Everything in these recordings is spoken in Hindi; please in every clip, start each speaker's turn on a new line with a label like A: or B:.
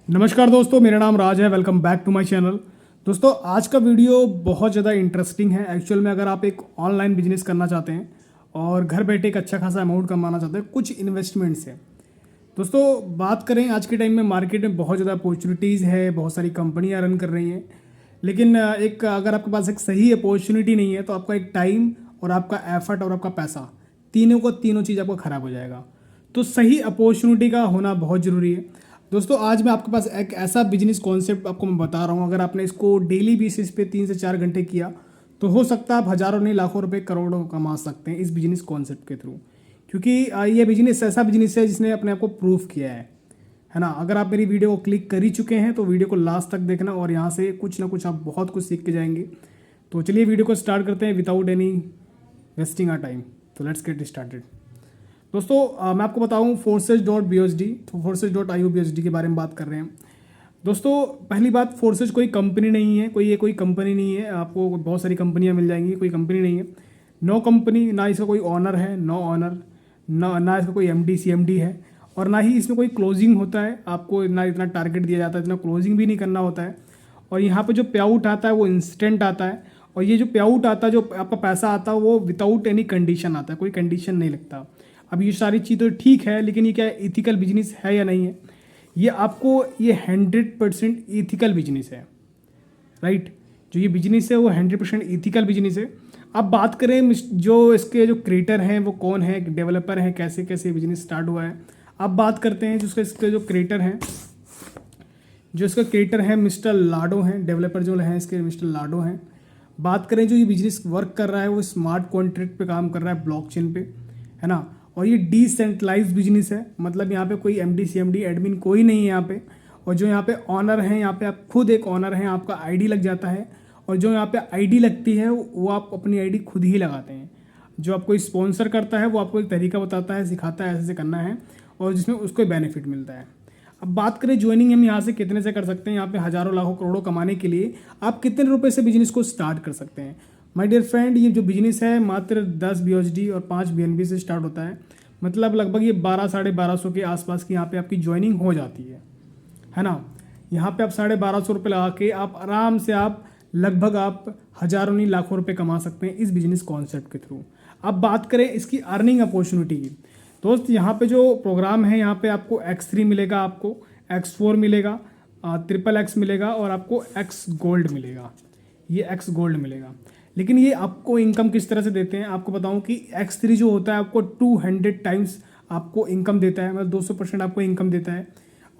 A: नमस्कार दोस्तों, मेरा नाम राज है। Welcome back to my channel. दोस्तों, आज का वीडियो बहुत ज़्यादा इंटरेस्टिंग है। एक्चुअल में अगर आप एक ऑनलाइन बिजनेस करना चाहते हैं और घर बैठे एक अच्छा खासा अमाउंट कमाना चाहते हैं कुछ इन्वेस्टमेंट से। दोस्तों, बात करें आज के टाइम में मार्केट में बहुत ज़्यादा अपॉर्चुनिटीज़ है, बहुत सारी कंपनियां रन कर रही हैं। लेकिन एक अगर आपके पास एक सही अपॉर्चुनिटी नहीं है तो आपका एक टाइम और आपका एफर्ट और आपका पैसा तीनों चीज़ आपका ख़राब हो जाएगा। तो सही अपॉर्चुनिटी का होना बहुत ज़रूरी है। दोस्तों, आज मैं आपके पास एक ऐसा बिजनेस कॉन्सेप्ट आपको मैं बता रहा हूँ। अगर आपने इसको डेली बेसिस पे 3 से 4 घंटे किया तो हो सकता है आप हज़ारों नहीं लाखों रुपए करोड़ों कमा सकते हैं इस बिजनेस कॉन्सेप्ट के थ्रू। क्योंकि ये बिजनेस ऐसा बिजनेस है जिसने अपने आप को प्रूव किया है ना। अगर आप मेरी वीडियो को क्लिक कर ही चुके हैं तो वीडियो को लास्ट तक देखना और यहाँ से कुछ ना कुछ आप बहुत कुछ सीख के जाएंगे। तो चलिए वीडियो को स्टार्ट करते हैं without any wasting our time. तो लेट्स गेट स्टार्टेड। दोस्तों, मैं आपको बताऊं forces.bsd तो forces.iobsd के बारे में बात कर रहे हैं। दोस्तों, पहली बात, फोर्सेज कोई कंपनी नहीं है, कोई कंपनी नहीं है। आपको बहुत सारी कंपनियां मिल जाएंगी, कोई कंपनी नहीं है। नो कंपनी, ना इसका कोई ऑनर है, नो ऑनर, ना इसका कोई एमडी सीएमडी है, और ना ही इसमें कोई क्लोजिंग होता है। आपको ना इतना टारगेट दिया जाता है, इतना क्लोजिंग भी नहीं करना होता है। और यहाँ पे जो पे आउट आता है वो इंस्टेंट आता है। और ये जो पे आउट आता है, जो आपका पैसा आता है, वो विदाउट एनी कंडीशन आता है, कोई कंडीशन नहीं लगता। अब ये सारी चीज़ तो ठीक है, लेकिन ये क्या इथिकल बिजनेस है या नहीं है? ये 100% इथिकल बिजनेस है, राइट। जो ये बिजनेस है वो 100% इथिकल बिजनेस है। अब बात करें जो इसके जो क्रिएटर हैं वो कौन है, डेवलपर हैं, कैसे कैसे बिजनेस स्टार्ट हुआ है। अब बात करते हैं जिसके इसके जो क्रिएटर हैं, जो इसका क्रिएटर है मिस्टर लाडो हैं। डेवलपर जो हैं इसके मिस्टर लाडो हैं। बात करें जो ये बिजनेस वर्क कर रहा है वो स्मार्ट कॉन्ट्रैक्ट पे काम कर रहा है, ब्लॉकचेन पे, है ना। और ये डिसेंट्रलाइज्ड बिजनेस है, मतलब यहाँ पे कोई एमडी सीएमडी एडमिन कोई नहीं है यहाँ पे। और जो यहाँ पे ऑनर हैं, यहाँ पे आप खुद एक ऑनर हैं, आपका आईडी लग जाता है। और जो यहाँ पे आईडी लगती है वो आप अपनी आईडी खुद ही लगाते हैं। जो आपको स्पॉन्सर करता है वो आपको एक तरीका बताता है, सिखाता है ऐसे करना है, और जिसमें उसको बेनिफिट मिलता है। अब बात करें ज्वाइनिंग हम यहाँ से कितने से कर सकते हैं। यहाँ पे हज़ारों लाखों करोड़ों कमाने के लिए आप कितने रुपए से बिजनेस को स्टार्ट कर सकते हैं। माय डियर फ्रेंड, ये जो बिजनेस है मात्र 10 BUSD और 5 BNB से स्टार्ट होता है। मतलब लगभग ये 1200-1250 के आसपास की यहाँ पे आपकी ज्वाइनिंग हो जाती है ना। यहाँ पे आप 1250 रुपये लगा के आप आराम से आप हज़ारों नहीं लाखों रुपए कमा सकते हैं इस बिजनेस कॉन्सेप्ट के थ्रू। अब बात करें इसकी अर्निंग अपॉर्चुनिटी की। दोस्त, यहाँ पे जो प्रोग्राम है, यहाँ पे आपको X3 मिलेगा, आपको X4 मिलेगा, XXX मिलेगा, और आपको X गोल्ड मिलेगा। ये X गोल्ड मिलेगा। लेकिन ये आपको इनकम किस तरह से देते हैं आपको बताऊं कि X3 जो होता है आपको 200 टाइम्स आपको इनकम देता है, मतलब 200% आपको इनकम देता है।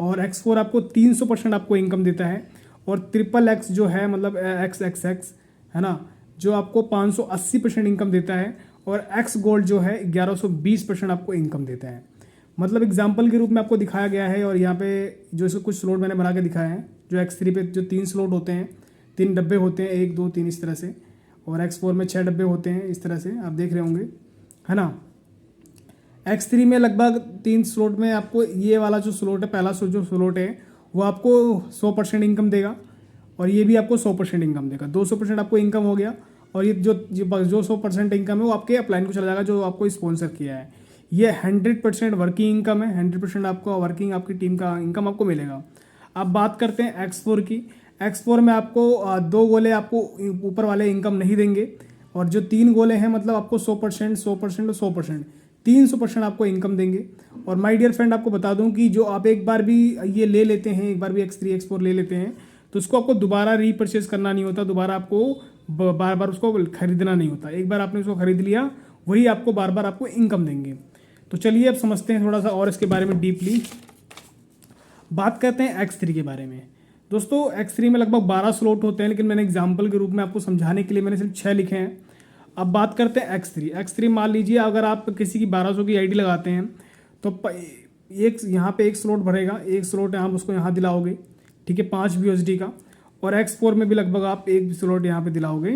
A: और X4 आपको 300% आपको इनकम देता है। और XXX जो है, मतलब XXX, है ना, जो आपको 580% इनकम देता है। और X गोल्ड जो है 1120% आपको इनकम देता है। मतलब एग्जाम्पल के रूप में आपको दिखाया गया है। और यहाँ पे जो इसको कुछ स्लॉट मैंने बना के दिखाया है। जो X3 पे जो 3 स्लॉट होते हैं, 3 डब्बे होते हैं, 1 2 3 इस तरह से। और X4 में 6 डब्बे होते हैं, इस तरह से आप देख रहे होंगे, है ना। X3 में लगभग 3 स्लॉट में आपको ये वाला जो स्लॉट है, पहला जो स्लॉट है, वो आपको 100% इनकम देगा। और ये भी आपको 100% इनकम देगा। 200% आपको इनकम हो गया। और ये जो 100% इनकम है वो आपके अपलाइन को चला जाएगा जो आपको स्पॉन्सर किया है। ये 100% वर्किंग इनकम है। 100% आपको वर्किंग आपकी टीम का इनकम आपको मिलेगा। अब बात करते हैं X4 की। X4 में आपको 2 गोले आपको ऊपर वाले इनकम नहीं देंगे। और जो 3 गोले हैं, मतलब आपको 100%, 100% और 100%, 300% आपको इनकम देंगे। और माय डियर फ्रेंड, आपको बता दूं कि जो आप एक बार भी ये ले लेते हैं, एक बार भी X3 X4 ले लेते हैं, तो उसको आपको दोबारा रीपरचेज करना नहीं होता। दोबारा आपको बार बार उसको खरीदना नहीं होता। एक बार आपने उसको खरीद लिया, वही आपको बार बार आपको इनकम देंगे। तो चलिए अब समझते हैं थोड़ा सा और इसके बारे में डीपली। बात करते हैं X3 के बारे में। दोस्तों, X3 में लगभग 12 स्लॉट होते हैं, लेकिन मैंने एग्जाम्पल के रूप में आपको समझाने के लिए मैंने सिर्फ 6 लिखे हैं। अब बात करते हैं X3 मान लीजिए अगर आप किसी की 1200 की आईडी लगाते हैं तो एक यहाँ पे एक स्लॉट भरेगा, एक स्लॉट आप उसको यहाँ दिलाओगे, ठीक है, 5 BUSD का। और X4 में भी लगभग आप एक स्लॉट यहाँ पे दिलाओगे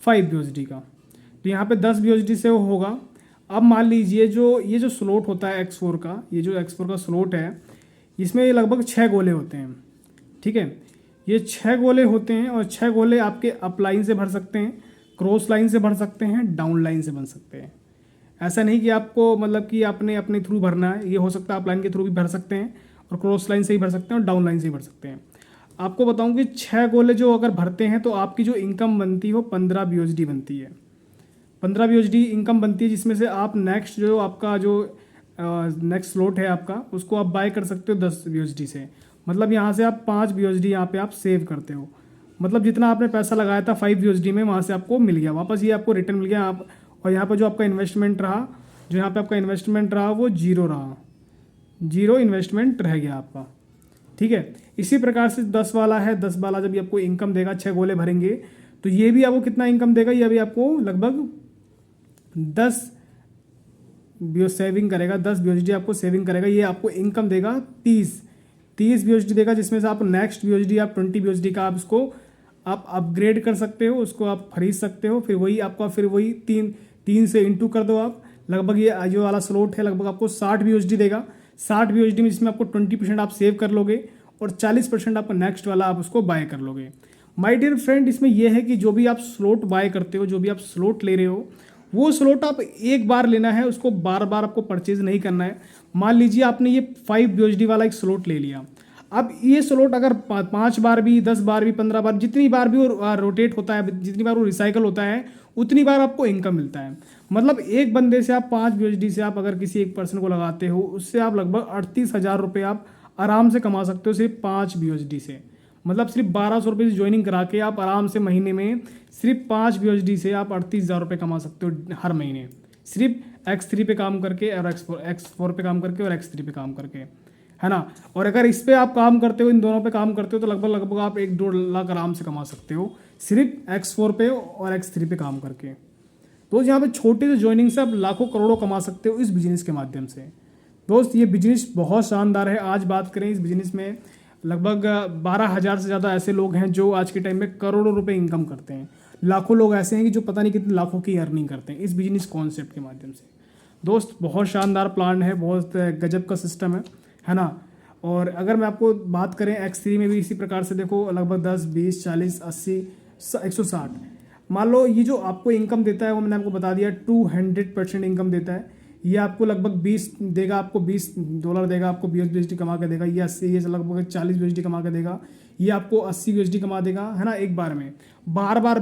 A: 5 BUSD का। तो यहाँ पे 10 BUSD से वो होगा। अब मान लीजिए ये जो स्लॉट होता है X4 का, ये जो X4 का स्लॉट है, इसमें लगभग 6 गोले होते हैं, ठीक है। ये 6 गोले होते हैं और 6 गोले आपके अप लाइन से भर सकते हैं, क्रॉस लाइन से भर सकते हैं, डाउन लाइन से बन सकते हैं। ऐसा नहीं कि आपको मतलब कि आपने अपने थ्रू भरना है, ये हो सकता है आप लाइन के थ्रू भी भर सकते हैं और क्रॉस लाइन से ही भर सकते हैं और डाउन लाइन से ही भर सकते हैं। आपको बताऊं कि 6 गोले जो अगर भरते हैं तो आपकी जो इनकम बनती है वो 15 BUSD बनती है। 15 BUSD इनकम बनती है, जिसमें से आप नेक्स्ट जो आपका जो नेक्स्ट स्लॉट है आपका, उसको आप बाय कर सकते हो 10 BUSD से। मतलब यहाँ से आप 5 BUSD यहाँ पे आप सेव करते हो। मतलब जितना आपने पैसा लगाया था 5 BUSD में, वहाँ से आपको मिल गया वापस, ये आपको रिटर्न मिल गया आप। और यहाँ पर जो आपका इन्वेस्टमेंट रहा, जो यहाँ पे आपका इन्वेस्टमेंट रहा वो जीरो रहा, जीरो इन्वेस्टमेंट रह गया आपका। ठीक है, इसी प्रकार से 10 वाला है, 10 वाला जब ये आपको इनकम देगा, 6 गोले भरेंगे तो ये भी आपको कितना इनकम देगा, ये भी आपको लगभग 10 सेविंग करेगा, 10 BUSD आपको सेविंग करेगा। ये आपको इनकम देगा 30 BUSD देगा, जिसमें से आप नेक्स्ट BUSD आप 20 BUSD का आप इसको आप अपग्रेड कर सकते हो, उसको आप खरीद सकते हो। फिर वही आपका फिर वही तीन से इंटू कर दो आप, लगभग ये जो वाला स्लॉट है लगभग आपको 60 BUSD देगा। 60 BUSD में जिसमें आपको 20% आप सेव कर लोगे और 40% आप नेक्स्ट वाला आप उसको बाय कर लोगे। माय डियर फ्रेंड, इसमें यह है कि जो भी आप स्लॉट बाय करते हो, जो भी आप स्लॉट ले रहे हो, वो स्लॉट आप एक बार लेना है, उसको बार बार आपको परचेज नहीं करना है। मान लीजिए आपने ये 5 BUSD वाला एक स्लॉट ले लिया, अब ये स्लॉट अगर 5 बार भी, 10 बार भी, 15 बार, जितनी बार भी वो रोटेट होता है, जितनी बार वो रिसाइकल होता है, उतनी बार आपको इनकम मिलता है। मतलब एक बंदे से आप 5 BUSD से आप अगर किसी एक पर्सन को लगाते हो, उससे आप लगभग 38,000 रुपये आप आराम से कमा सकते हो सिर्फ 5 BUSD से। मतलब सिर्फ 1200 रुपये से ज्वाइनिंग करा के आप आराम से महीने में सिर्फ 5 BUSD से आप 38,000 रुपये कमा सकते हो हर महीने, सिर्फ X3 पे काम करके और X4 पे काम करके और X3 पे काम करके, है ना। और अगर इस पे आप काम करते हो, इन दोनों पे काम करते हो, तो लगभग आप 1-2 लाख आराम से कमा सकते हो सिर्फ X4 पे और X3 पे काम करके। तो यहाँ पे छोटे से ज्वाइनिंग से आप लाखों करोड़ों कमा सकते हो इस बिजनेस के माध्यम से। दोस्त, ये बिजनेस बहुत शानदार है। आज बात करें इस बिजनेस में, लगभग 12,000 से ज़्यादा ऐसे लोग हैं जो आज के टाइम में करोड़ों रुपए इनकम करते हैं। लाखों लोग ऐसे हैं कि जो पता नहीं कितने लाखों की अर्निंग करते हैं इस बिजनेस कॉन्सेप्ट के माध्यम से। दोस्त, बहुत शानदार प्लान है, बहुत गजब का सिस्टम है ना। और अगर मैं आपको बात करें X3 में भी इसी प्रकार से, देखो लगभग 10, 20, 40, 80, 160, मान लो ये जो आपको इनकम देता है वो मैंने आपको बता दिया 200% इनकम देता है। ये आपको लगभग 20 देगा, आपको $20 देगा, आपको 20 BUSD कमा के देगा। ये 80, ये लगभग 40 BUSD कमा के देगा। ये आपको 80 BUSD कमा देगा, है ना, एक बार में। बार बार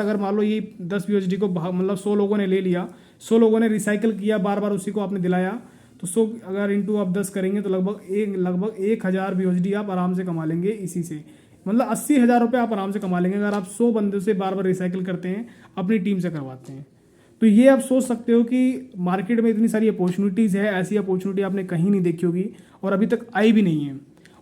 A: अगर मान लो ये 10 BUSD को मतलब 100 लोगों ने ले लिया, 100 लोगों ने रिसाइकिल किया, बार बार उसी को आपने दिलाया, तो 100 अगर इंटू आप 10 करेंगे तो लगभग 1,000 BUSD आप आराम से कमा लेंगे इसी से। मतलब 80,000 रुपये आप आराम से कमा लेंगे अगर आप 100 बंदों से बार बार रिसाइकिल करते हैं, अपनी टीम से करवाते हैं। तो ये आप सोच सकते हो कि मार्केट में इतनी सारी अपॉर्चुनिटीज़ है, ऐसी अपॉर्चुनिटी आपने कहीं नहीं देखी होगी और अभी तक आई भी नहीं है।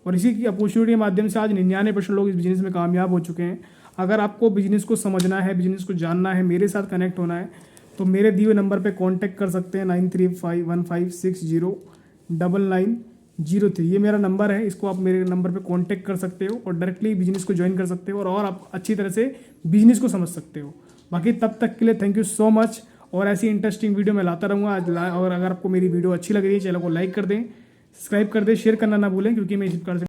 A: और इसी की अपॉर्चुनिटी के माध्यम से आज 99% लोग इस बिज़नेस में कामयाब हो चुके हैं। अगर आपको बिज़नेस को समझना है, बिज़नेस को जानना है, मेरे साथ कनेक्ट होना है, तो मेरे दिए हुए नंबर पे कांटेक्ट कर सकते हैं 9351560993। ये मेरा नंबर है, इसको आप मेरे नंबर पे कांटेक्ट कर सकते हो और डायरेक्टली बिजनेस को ज्वाइन कर सकते हो और आप अच्छी तरह से बिजनेस को समझ सकते हो। बाकी तब तक के लिए थैंक यू सो मच, और ऐसी इंटरेस्टिंग वीडियो मैं लाता रहूँगा। और अगर आपको मेरी वीडियो अच्छी लग रही है, चैनल को लाइक कर दें, सब्सक्राइब कर दें, शेयर करना ना भूलें, क्योंकि मैं इस प्रकार से